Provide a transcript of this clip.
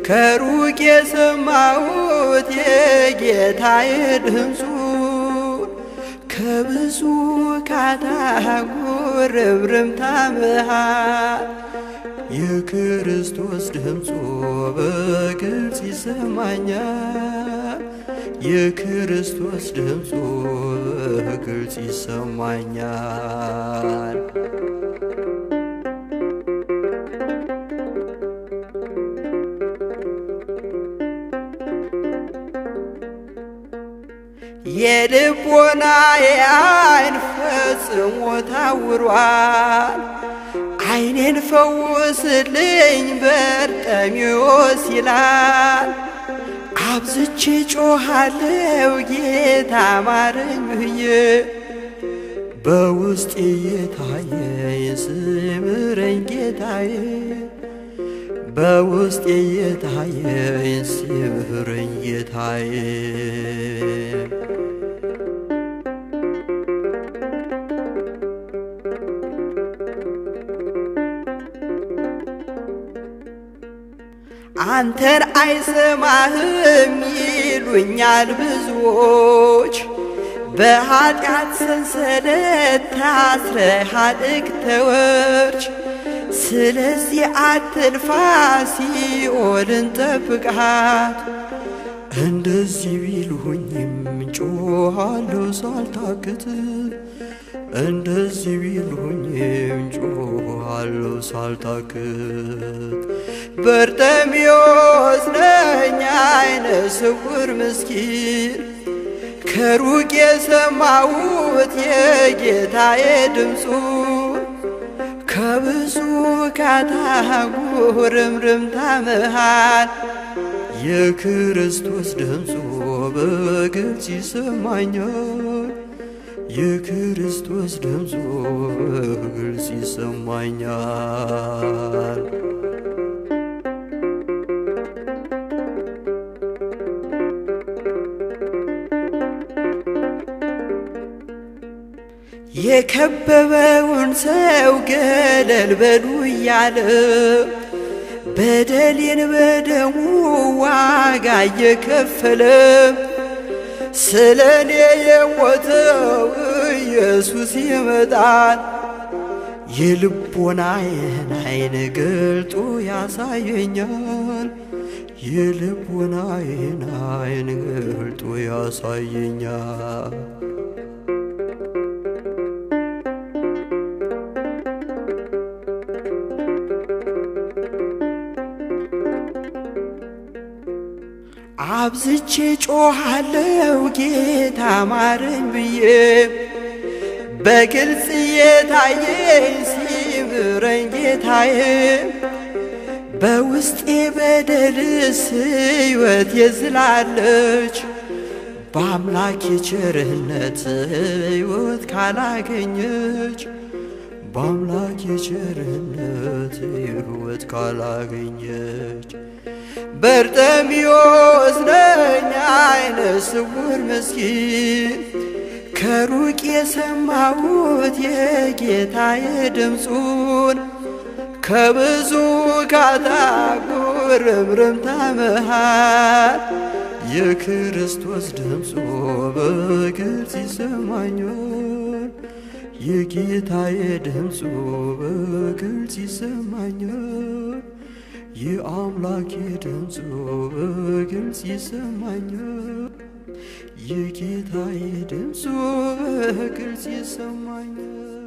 ከሩቅ የሰማሁት የጌታዬ ድምፁ ከብዙ ካታጉርምርምታ መሃል የክርስቶስ ድምፁ በግልጽ ይሰማኛል። የክርስቶስ ድምፁ በግልጽ ይሰማኛል። የልቦናዬ ዓይን ፈጽሞ ታውሯል። ዓይኔን ፈውስልኝ በርጤሜዎስ ይላል። አብዝቼ ጮኻለሁ ጌታ ማረኝ ብዬ በውስጤ የታየኝ ስምረኝ ጌታዬ በውስጤ የታየኝ ስምረኝ ጌታዬ። አንተን አይሰማህም ይሉኛል ብዙዎች፣ በኃጢአት ሰንሰለት ታስረሃል እግተወርች። ስለዚህ አትልፋ ሲኦልን ጠብቃት። እንደዚህ ቢሉኝም ጮኻለሁ ሳልታክት እንደዚህ ቢሉኝም ጮኻለሁ ሳልታክት። በርጤሜዎስ ነኝ ዓይነ ስውር ምስኪን ከሩቅ የሰማሁት የጌታዬ ድምፁ ከብዙ ካታጉርምርምታ መሃል የክርስቶስ ድምፁ በግልጽ ይሰማኛል። የክርስቶስ ድምፁ በግልጽ ይሰማኛል። የከበበውን ሰው ገለል በሉ እያለ በደሌን በደሙ ዋጋ እየከፈለ ስለኔ የሞተው ኢየሱስ ይመጣል። የልቦናዬን ዓይን ገልጦ ያሳየኛል። የልቦናዬን ዓይን ገልጦ ያሳየኛል። አብዝቼ ጮኻለሁ ጌታ ማረኝ ብዬ በግልጽ የታየኝ ሲምረኝ ጌታዬ በውስጤ በደልስ ሕይወት የዝላለች በአምላክ ቸርነት ሕይወት ካላገኘች በአምላክ ቸርነት ሕይወት ካላገኘች። በርጤሜዎስ ነኝ ዓይነ ስውር ምስኪን ከሩቅ የሰማሁት የጌታዬ ድምፁን ከብዙ ካታጉርምርምታ መሃል የክርስቶስ ድምፁ በግልጽ ይሰማኛል። የጌታዬ ድምፁ በግልጽ ይሰማኛል። የአምላኬ ድምፁ በግልጽ ይሰማኛል። የጌታዬ ድምፁ በግልጽ ይሰማኛል።